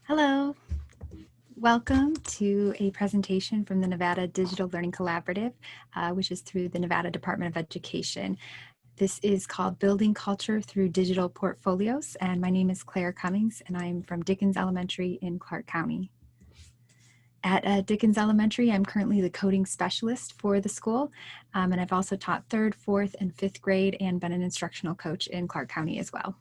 Hello, welcome to a presentation from the Nevada Digital Learning Collaborative, which is through the Nevada Department of Education. This is called Building Culture Through Digital Portfolios, and my name is Claire Cummings, and I'm from Dickens Elementary in Clark County. At Dickens Elementary, I'm currently the coding specialist for the school, and I've also taught 3rd, 4th, and 5th grade and been an instructional coach in Clark County as well.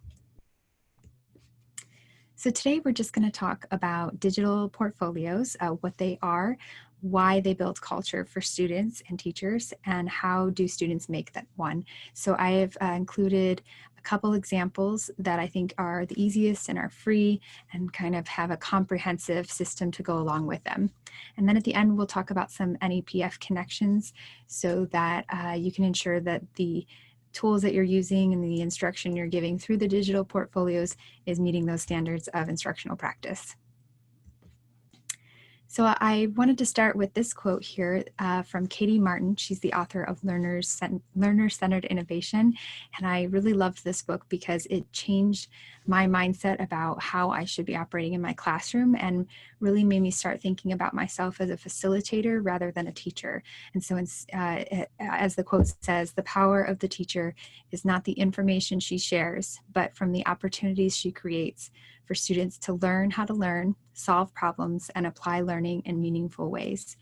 So today we're just going to talk about digital portfolios, what they are, why they build culture for students and teachers, and how do students make that one. So I have included a couple examples that I think are the easiest and are free and kind of have a comprehensive system to go along with them. And then at the end, we'll talk about some NEPF connections so that you can ensure that the tools that you're using and the instruction you're giving through the digital portfolios is meeting those standards of instructional practice. So wanted to start with this quote here from Katie Martin. She's the author of Learner-Centered Innovation. And I really loved this book because it changed my mindset about how I should be operating in my classroom and really made me start thinking about myself as a facilitator rather than a teacher. And so as the quote says, the power of the teacher is not the information she shares, but from the opportunities she creates for students to learn how to learn, solve problems, and apply learning in meaningful ways.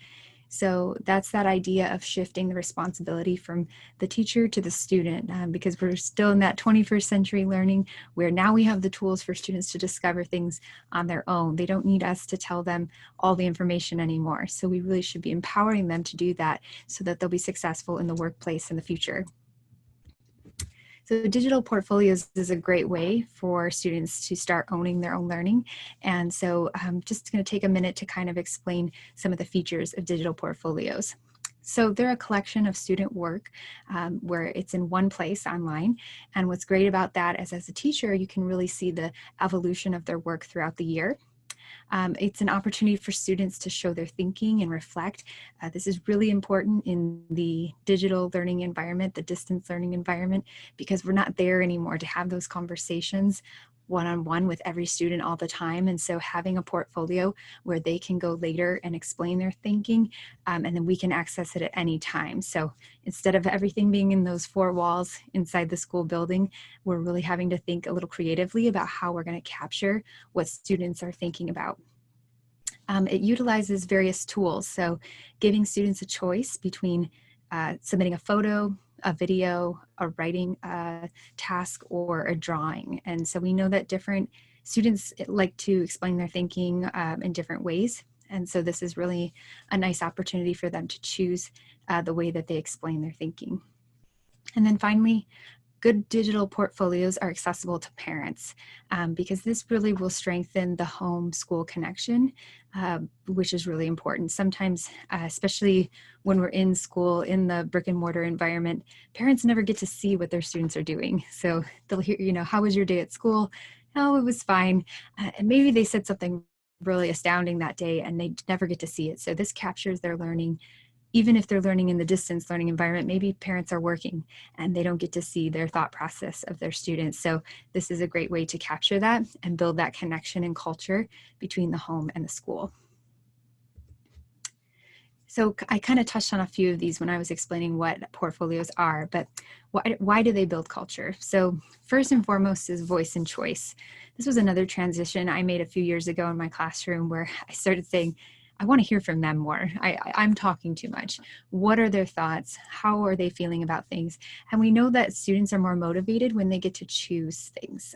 So that's that idea of shifting the responsibility from the teacher to the student, because we're still in that 21st century learning where now we have the tools for students to discover things on their own. They don't need us to tell them all the information anymore. So we really should be empowering them to do that so that they'll be successful in the workplace in the future. So digital portfolios is a great way for students to start owning their own learning. And so I'm just going to take a minute to kind of explain some of the features of digital portfolios. So they're a collection of student work where it's in one place online. And what's great about that is as a teacher, you can really see the evolution of their work throughout the year. It's an opportunity for students to show their thinking and reflect. This is really important in the digital learning environment, the distance learning environment, because we're not there anymore to have those conversations one-on-one with every student all the time. And so having a portfolio where they can go later and explain their thinking, and then we can access it at any time. So instead of everything being in those 4 walls inside the school building, we're really having to think a little creatively about how we're going to capture what students are thinking about. It utilizes various tools, so giving students a choice between submitting a photo, a video, a writing task, or a drawing. And so we know that different students like to explain their thinking in different ways. And so this is really a nice opportunity for them to choose the way that they explain their thinking. And then finally, good digital portfolios are accessible to parents because this really will strengthen the home-school connection, which is really important. Sometimes, especially when we're in school, in the brick and mortar environment, parents never get to see what their students are doing. So they'll hear, how was your day at school? Oh, it was fine. And maybe they said something really astounding that day and they never get to see it. So this captures their learning. Even if they're learning in the distance learning environment, maybe parents are working and they don't get to see their thought process of their students. So this is a great way to capture that and build that connection and culture between the home and the school. So I kind of touched on a few of these when I was explaining what portfolios are, but why do they build culture? So first and foremost is voice and choice. This was another transition I made a few years ago in my classroom where I started saying, I want to hear from them more. I'm talking too much. What are their thoughts? How are they feeling about things? And we know that students are more motivated when they get to choose things.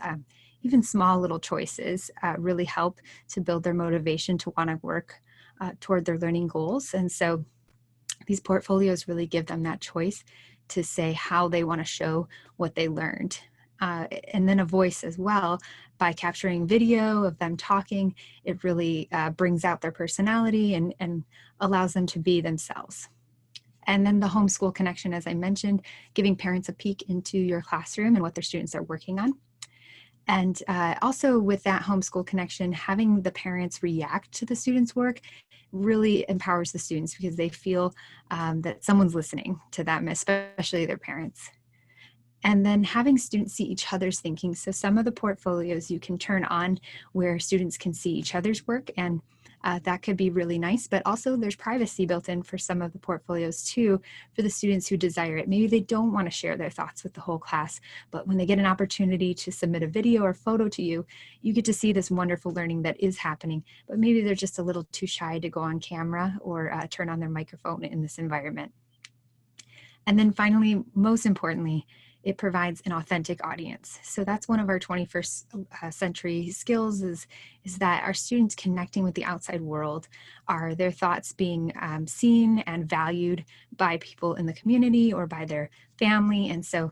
Even small little choices really help to build their motivation to want to work toward their learning goals. And so these portfolios really give them that choice to say how they want to show what they learned. And then a voice as well. By capturing video of them talking, it really brings out their personality and allows them to be themselves. And then the homeschool connection, as I mentioned, giving parents a peek into your classroom and what their students are working on. And also with that homeschool connection, having the parents react to the students' work really empowers the students because they feel that someone's listening to them, especially their parents. And then having students see each other's thinking. So some of the portfolios you can turn on where students can see each other's work, and that could be really nice, but also there's privacy built in for some of the portfolios too, for the students who desire it. Maybe they don't want to share their thoughts with the whole class, but when they get an opportunity to submit a video or photo to you, you get to see this wonderful learning that is happening, but maybe they're just a little too shy to go on camera or turn on their microphone in this environment. And then finally, most importantly, it provides an authentic audience. So that's one of our 21st century skills is that our students connecting with the outside world, are their thoughts being seen and valued by people in the community or by their family. And so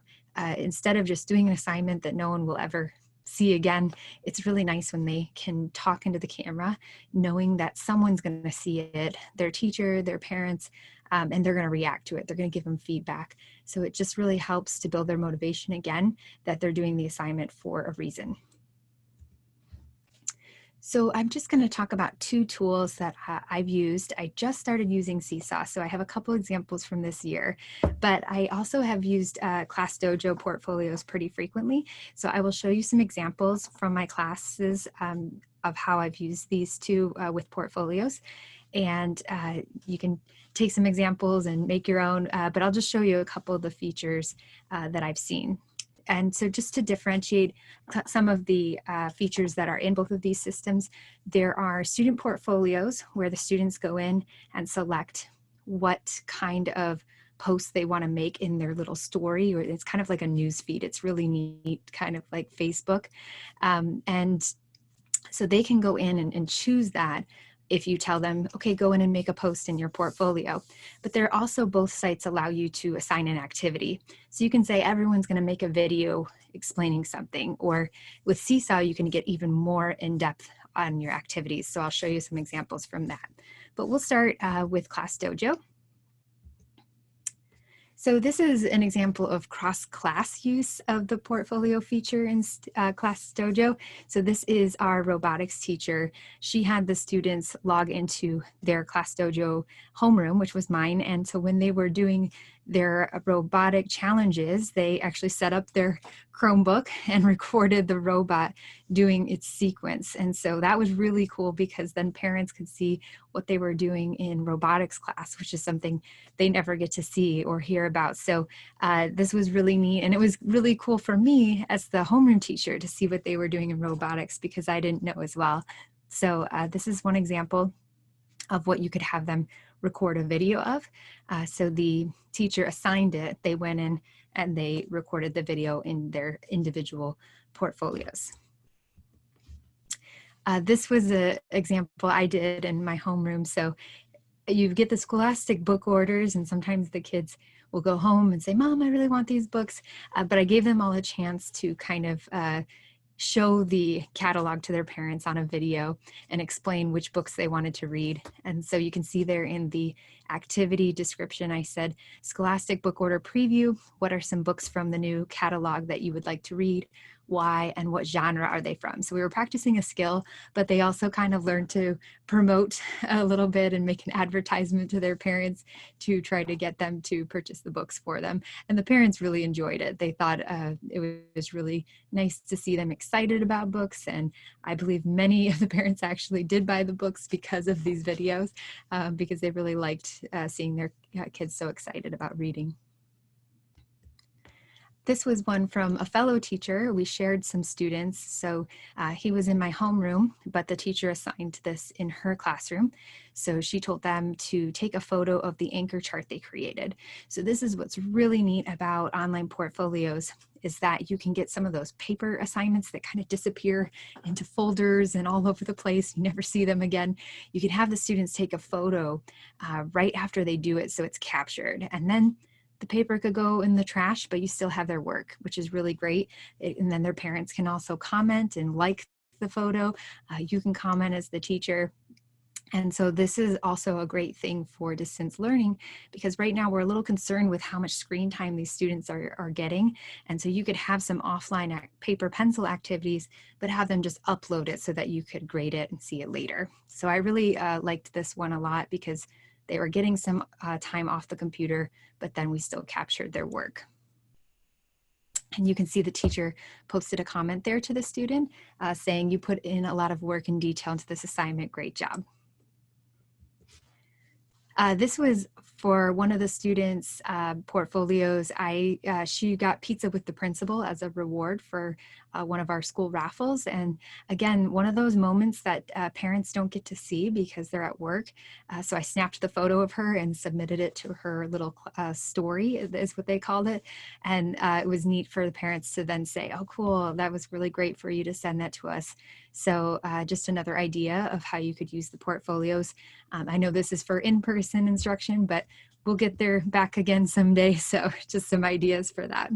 instead of just doing an assignment that no one will ever see again, it's really nice when they can talk into the camera, knowing that someone's going to see it, their teacher, their parents, and they're going to react to it. They're going to give them feedback. So it just really helps to build their motivation again, that they're doing the assignment for a reason. So I'm just going to talk about two tools that I've used. I just started using Seesaw, so I have a couple examples from this year, but I also have used Class Dojo portfolios pretty frequently. So I will show you some examples from my classes of how I've used these two with portfolios. And you can take some examples and make your own, but I'll just show you a couple of the features that I've seen. And so just to differentiate some of the features that are in both of these systems, there are student portfolios where the students go in and select what kind of posts they want to make in their little story, or it's kind of like a news feed. It's really neat, kind of like Facebook. And so they can go in and choose that if you tell them, okay, go in and make a post in your portfolio. But there are also, both sites allow you to assign an activity. So you can say everyone's going to make a video explaining something, or with Seesaw, you can get even more in depth on your activities. So I'll show you some examples from that. But we'll start with Class Dojo. So this is an example of cross-class use of the portfolio feature in Class Dojo. So this is our robotics teacher. She had the students log into their Class Dojo homeroom, which was mine. And so when they were doing their robotic challenges, they actually set up their Chromebook and recorded the robot doing its sequence. And so that was really cool, because then parents could see what they were doing in robotics class, which is something they never get to see or hear about. So this was really neat. And it was really cool for me as the homeroom teacher to see what they were doing in robotics, because I didn't know as well. So this is one example of what you could have them record a video of. So the teacher assigned it, they went in and they recorded the video in their individual portfolios. This was an example I did in my homeroom. So you get the Scholastic book orders, and sometimes the kids will go home and say, Mom, I really want these books. But I gave them all a chance to kind of show the catalog to their parents on a video and explain which books they wanted to read. And so you can see there in the activity description, I said, Scholastic book order preview. What are some books from the new catalog that you would like to read? Why and what genre are they from? So we were practicing a skill, but they also kind of learned to promote a little bit and make an advertisement to their parents to try to get them to purchase the books for them. And the parents really enjoyed it. They thought it was really nice to see them excited about books. And I believe many of the parents actually did buy the books because of these videos, because they really liked seeing their kids so excited about reading. This was one from a fellow teacher. We shared some students. So he was in my homeroom, but the teacher assigned this in her classroom. So she told them to take a photo of the anchor chart they created. So this is what's really neat about online portfolios, is that you can get some of those paper assignments that kind of disappear into folders and all over the place. You never see them again. You can have the students take a photo right after they do it, so it's captured. And then the paper could go in the trash, but you still have their work, which is really great. And then their parents can also comment and like the photo. You can comment as the teacher. And so this is also a great thing for distance learning, because right now we're a little concerned with how much screen time these students are getting. And so you could have some offline paper pencil activities, but have them just upload it so that you could grade it and see it later. So I really liked this one a lot, because they were getting some time off the computer, but then we still captured their work. And you can see the teacher posted a comment there to the student saying, "You put in a lot of work and detail into this assignment, great job." This was for one of the students' portfolios. She got pizza with the principal as a reward for one of our school raffles. And again, one of those moments that parents don't get to see because they're at work. So I snapped the photo of her and submitted it to her little story, is what they called it. And it was neat for the parents to then say, "Oh, cool, that was really great for you to send that to us." So just another idea of how you could use the portfolios. I know this is for in-person instruction, but we'll get there back again someday. So just some ideas for that.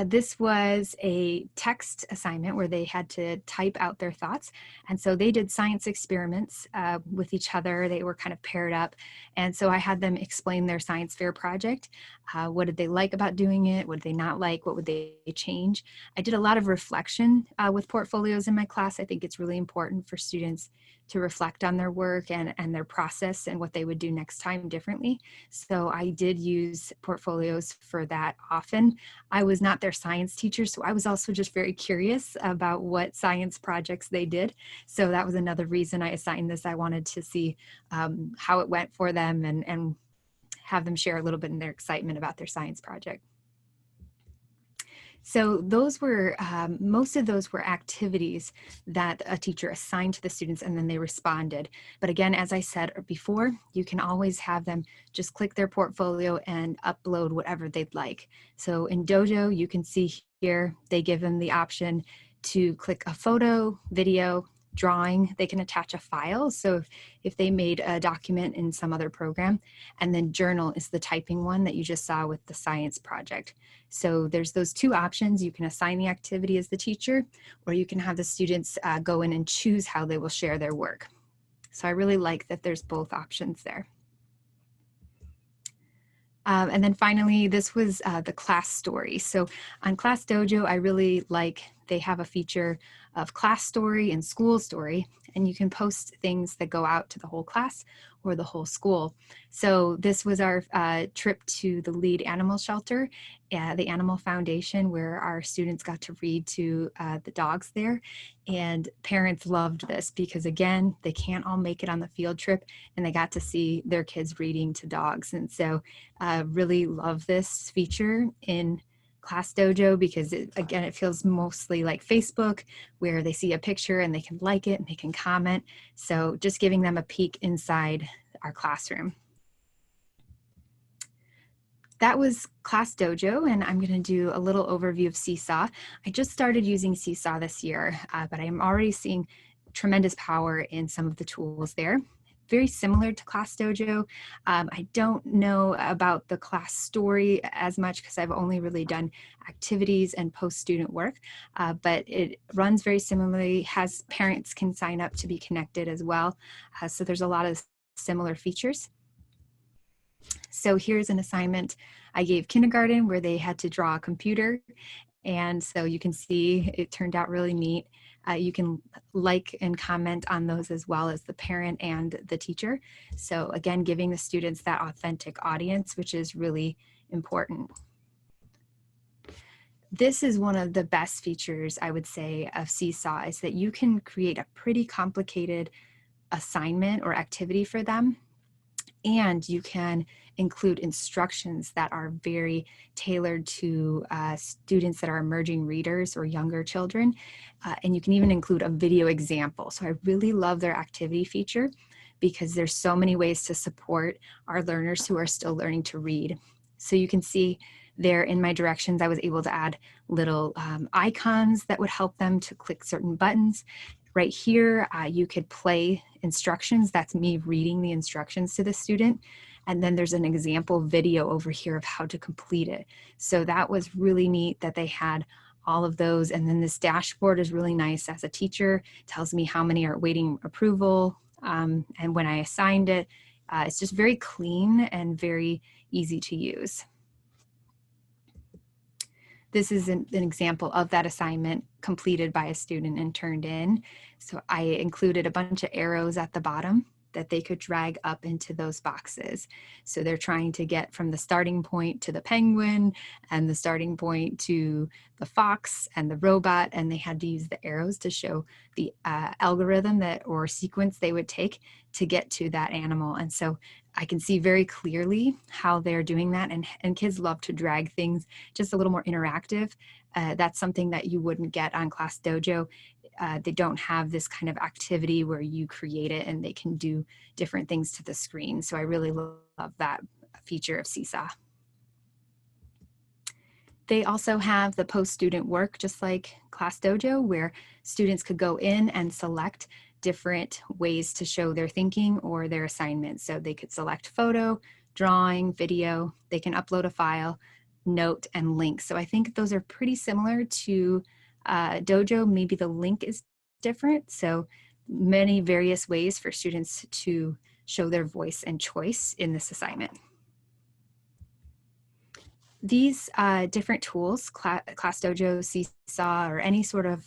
This was a text assignment where they had to type out their thoughts. And so they did science experiments with each other. They were kind of paired up. And so I had them explain their science fair project. What did they like about doing it? What did they not like? What would they change? I did a lot of reflection with portfolios in my class. I think it's really important for students to reflect on their work and their process and what they would do next time differently. So I did use portfolios for that often. I was not their science teacher, so I was also just very curious about what science projects they did. So that was another reason I assigned this. I wanted to see how it went for them and have them share a little bit in their excitement about their science project. So those were, most of those were activities that a teacher assigned to the students and then they responded. But again, as I said before, you can always have them just click their portfolio and upload whatever they'd like. So in Dojo, you can see here, they give them the option to click a photo, video, drawing. They can attach a file. So if they made a document in some other program, and then journal is the typing one that you just saw with the science project. So there's those two options. You can assign the activity as the teacher, or you can have the students go in and choose how they will share their work. So I really like that there's both options there. And then finally, this was the class story. So on Class Dojo, I really like, they have a feature of class story and school story, and you can post things that go out to the whole class or the whole school. So this was our trip to the lead animal shelter, the Animal Foundation, where our students got to read to the dogs there. And parents loved this because, again, they can't all make it on the field trip, and they got to see their kids reading to dogs. And so really love this feature in Class Dojo because again, it feels mostly like Facebook where they see a picture and they can like it and they can comment. So just giving them a peek inside our classroom. That was Class Dojo, and I'm going to do a little overview of Seesaw. I just started using Seesaw this year, but I am already seeing tremendous power in some of the tools there. Very similar to Class Dojo. I don't know about the class story as much because I've only really done activities and post-student work, but it runs very similarly, has parents can sign up to be connected as well. So there's a lot of similar features. So here's an assignment I gave kindergarten where they had to draw a computer. And so you can see it turned out really neat. You can like and comment on those as well as the parent and the teacher. So again, giving the students that authentic audience, which is really important. This is one of the best features, I would say, of Seesaw, is that you can create a pretty complicated assignment or activity for them. And you can include instructions that are very tailored to students that are emerging readers or younger children. And you can even include a video example. So I really love their activity feature because there's so many ways to support our learners who are still learning to read. So you can see there in my directions, I was able to add little icons that would help them to click certain buttons. Right here, you could play instructions. That's me reading the instructions to the student. And then there's an example video over here of how to complete it. So that was really neat that they had all of those. And then this dashboard is really nice as a teacher, tells me how many are waiting approval. And when I assigned it, it's just very clean and very easy to use. This is an example of that assignment completed by a student and turned in. So I included a bunch of arrows at the bottom that they could drag up into those boxes. So they're trying to get from the starting point to the penguin and the starting point to the fox and the robot, and they had to use the arrows to show the algorithm that or sequence they would take to get to that animal. And so I can see very clearly how they're doing that, and kids love to drag things just a little more interactive. That's something that you wouldn't get on Class Dojo. They don't have this kind of activity where you create it and they can do different things to the screen. So I really love that feature of Seesaw. They also have the post-student work, just like Class Dojo, where students could go in and select different ways to show their thinking or their assignments. So they could select photo, drawing, video. They can upload a file, note, and link. So I think those are pretty similar to Dojo. Maybe the link is different. So many various ways for students to show their voice and choice in this assignment. These different tools, Class Dojo, Seesaw, or any sort of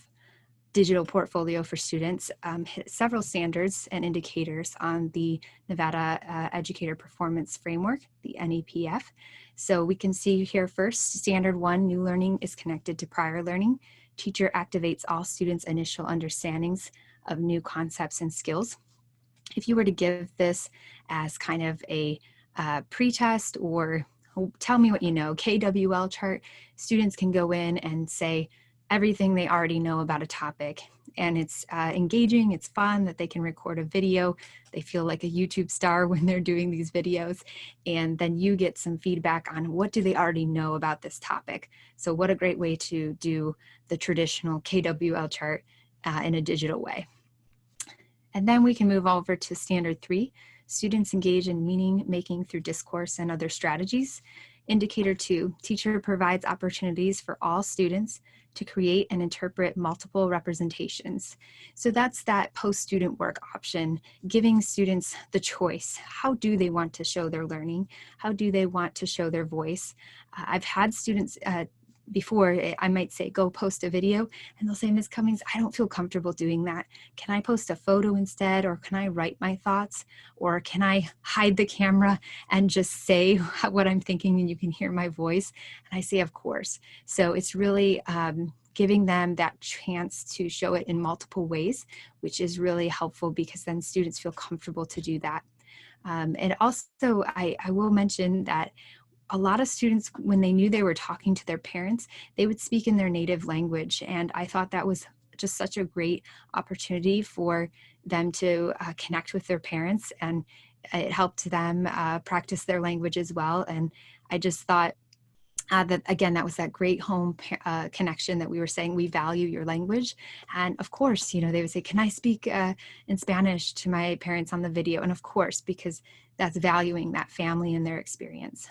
digital portfolio for students hit several standards and indicators on the Nevada Educator Performance Framework, the NEPF. So we can see here first, standard 1, new learning is connected to prior learning. Teacher activates all students' initial understandings of new concepts and skills. If you were to give this as kind of a pre-test or tell me what you know, KWL chart, students can go in and say everything they already know about a topic. And it's engaging, it's fun that they can record a video. They feel like a YouTube star when they're doing these videos. And then you get some feedback on what do they already know about this topic. So what a great way to do the traditional KWL chart in a digital way. And then we can move over to standard 3. Students engage in meaning making through discourse and other strategies. Indicator 2, teacher provides opportunities for all students to create and interpret multiple representations. So that's that post-student work option, giving students the choice. How do they want to show their learning? How do they want to show their voice? I've had students before, I might say, go post a video, and they'll say, Ms. Cummings, I don't feel comfortable doing that. Can I post a photo instead? Or can I write my thoughts? Or can I hide the camera and just say what I'm thinking and you can hear my voice? And I say, of course. So it's really giving them that chance to show it in multiple ways, which is really helpful because then students feel comfortable to do that. And also, I will mention that a lot of students, when they knew they were talking to their parents, they would speak in their native language. And I thought that was just such a great opportunity for them to connect with their parents, and it helped them practice their language as well. And I just thought that, again, that was that great home connection that we were saying, we value your language. And of course, you know, they would say, can I speak in Spanish to my parents on the video? And of course, because that's valuing that family and their experience.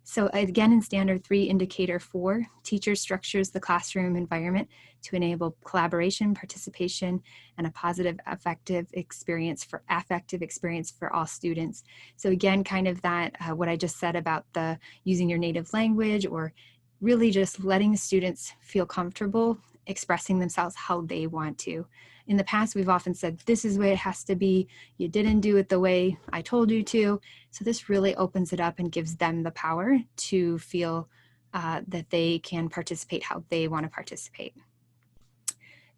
So again, in standard 3, indicator 4, teacher structures the classroom environment to enable collaboration, participation, and a positive affective experience for all students. So again, kind of that, what I just said about the using your native language, or really just letting students feel comfortable expressing themselves how they want to. In the past, we've often said, this is the way it has to be. You didn't do it the way I told you to. So this really opens it up and gives them the power to feel that they can participate how they want to participate.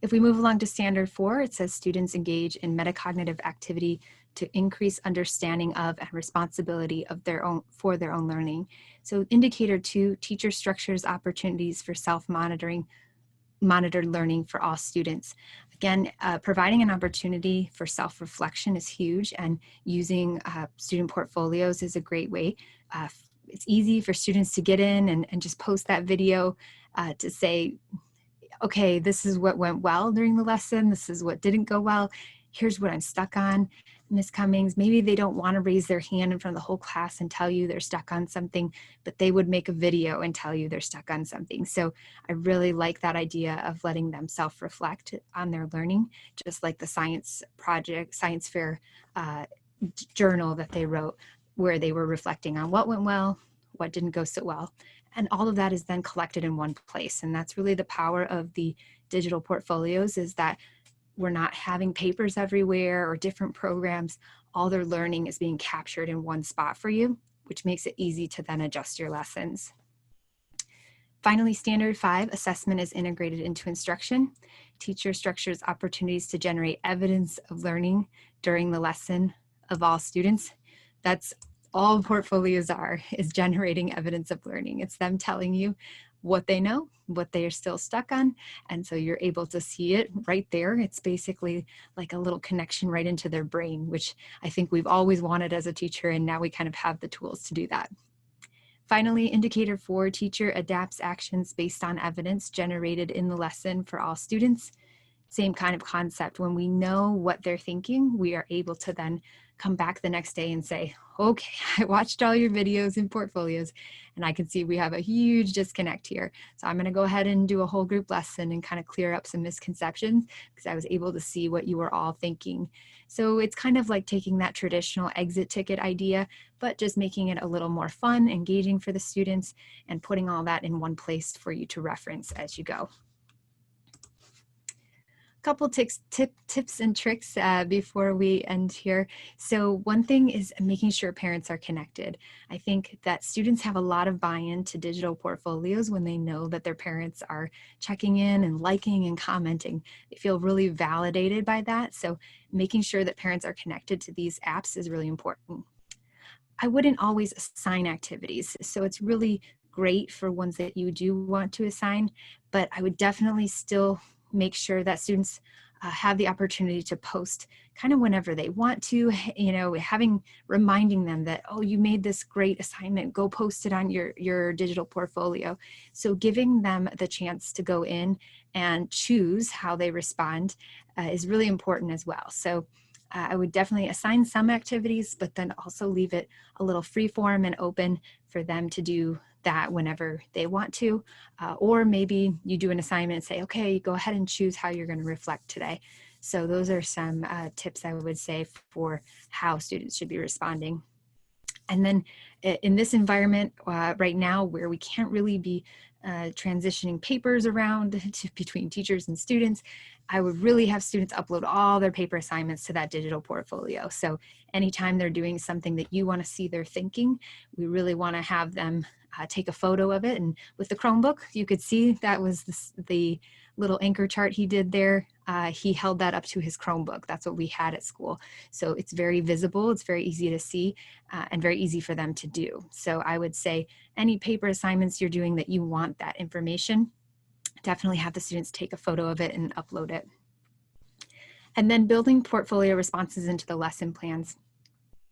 If we move along to standard 4, it says students engage in metacognitive activity to increase understanding of and responsibility of for their own learning. So indicator 2, teacher structures opportunities for monitored learning for all students. Again, providing an opportunity for self-reflection is huge, and using student portfolios is a great way. It's easy for students to get in and just post that video to say, okay, this is what went well during the lesson, this is what didn't go well, here's what I'm stuck on. Ms. Cummings, maybe they don't want to raise their hand in front of the whole class and tell you they're stuck on something, but they would make a video and tell you they're stuck on something. So I really like that idea of letting them self-reflect on their learning, just like the science fair journal that they wrote, where they were reflecting on what went well, what didn't go so well. And all of that is then collected in one place. And that's really the power of the digital portfolios, is that we're not having papers everywhere or different programs. All their learning is being captured in one spot for you, which makes it easy to then adjust your lessons. Finally, standard 5, assessment is integrated into instruction. Teacher structures opportunities to generate evidence of learning during the lesson of all students. That's all portfolios are, is generating evidence of learning. It's them telling you what they know, what they are still stuck on, and so you're able to see it right there. It's basically like a little connection right into their brain, which I think we've always wanted as a teacher, and now we kind of have the tools to do that. Finally, indicator 4, teacher adapts actions based on evidence generated in the lesson for all students. Same kind of concept. When we know what they're thinking, we are able to then come back the next day and say, okay, I watched all your videos and portfolios, and I can see we have a huge disconnect here. So I'm going to go ahead and do a whole group lesson and kind of clear up some misconceptions because I was able to see what you were all thinking. So it's kind of like taking that traditional exit ticket idea, but just making it a little more fun, engaging for the students, and putting all that in one place for you to reference as you go. Couple tips and tricks before we end here. So one thing is making sure parents are connected. I think that students have a lot of buy-in to digital portfolios when they know that their parents are checking in and liking and commenting. They feel really validated by that. So making sure that parents are connected to these apps is really important. I wouldn't always assign activities. So it's really great for ones that you do want to assign, but I would definitely still make sure that students have the opportunity to post kind of whenever they want to, reminding them that, oh, you made this great assignment, go post it on your digital portfolio. So giving them the chance to go in and choose how they respond is really important as well. So I would definitely assign some activities, but then also leave it a little free form and open for them to do that whenever they want to. Or maybe you do an assignment and say, okay, go ahead and choose how you're going to reflect today. So those are some tips I would say for how students should be responding. And then in this environment right now where we can't really be transitioning papers around between teachers and students, I would really have students upload all their paper assignments to that digital portfolio. So anytime they're doing something that you want to see their thinking, we really want to have them take a photo of it. And with the Chromebook, you could see that was the little anchor chart he did there. He held that up to his Chromebook. That's what we had at school. So it's very visible, it's very easy to see, and very easy for them to do. So I would say any paper assignments you're doing that you want that information, definitely have the students take a photo of it and upload it. And then building portfolio responses into the lesson plans.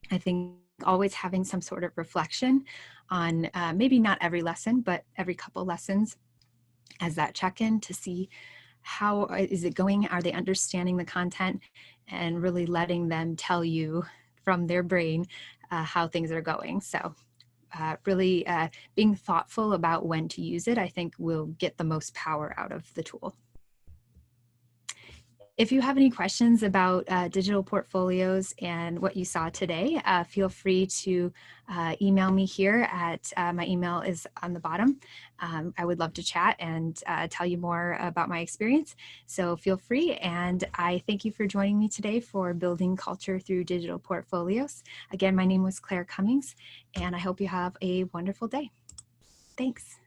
I think always having some sort of reflection on maybe not every lesson, but every couple lessons as that check-in to see how is it going? Are they understanding the content? And really letting them tell you from their brain how things are going. So really being thoughtful about when to use it, I think will get the most power out of the tool. If you have any questions about digital portfolios and what you saw today, feel free to email me here at, my email is on the bottom. I would love to chat and tell you more about my experience. So feel free, and I thank you for joining me today for Building Culture Through Digital Portfolios. Again, my name was Claire Cummings, and I hope you have a wonderful day. Thanks.